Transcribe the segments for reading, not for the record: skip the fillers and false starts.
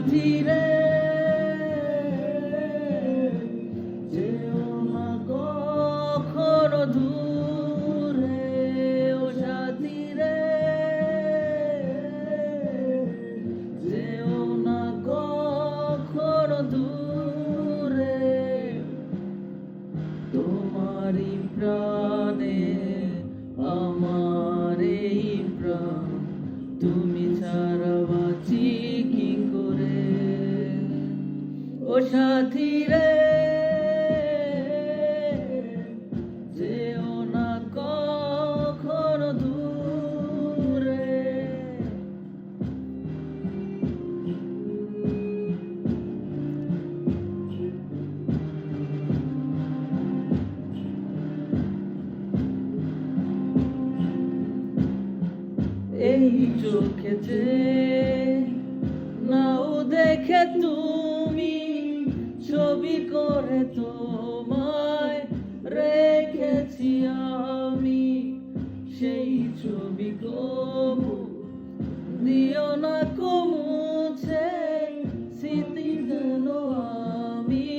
সাথী রে যেও না কখনো দূরে, ও সাথী রে যেও না কখনো দূরে। তোমারই প্রাণে আমার এই প্রাণ, তুমি ছাড়া বাঁচি কি করে। ও সাথী রে যেও না কখনো দূরে। এই চোখেতে নাও দেখে তুমি, ছবি করে তোমায় রেখেছি আমি। সেই ছবি কবু দিও না কমুছে, স্মৃতি যেন আমি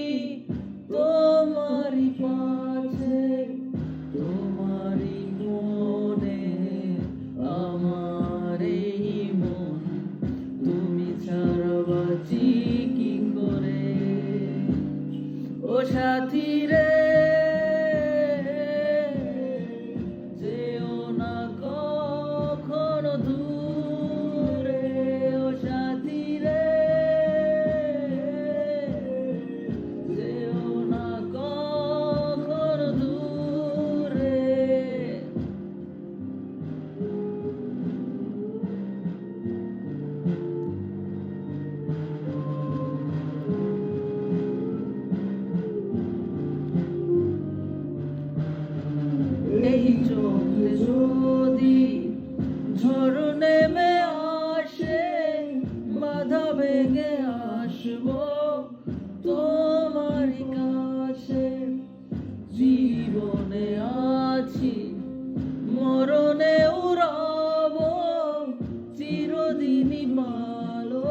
তোমারই পাশে। তোমারই মনে আমার এই মন, তুমি ছাড়া বাঁচি কি করে। ও সাথী রে যেও না কখনো দূরে, ও সাথী রে যেও না কখনো দূরে। এই চোখে যদি ঝড় নেমে আসে, বাধা ভেঙে আসবো তোমারই কাছে। জীবনে আছি মরণে উড়াবো, চিরদিনই ভালো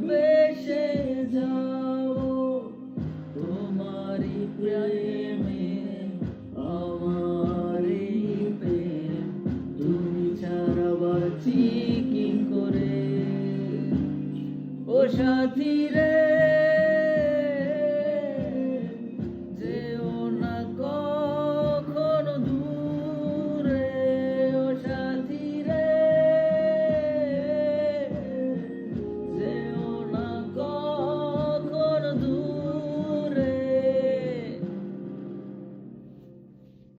বেসে যাও। তোমারই প্রেমে আমার এই প্রেম, তুমি ছাড়া বাঁচি কি করে। ও সাথী রে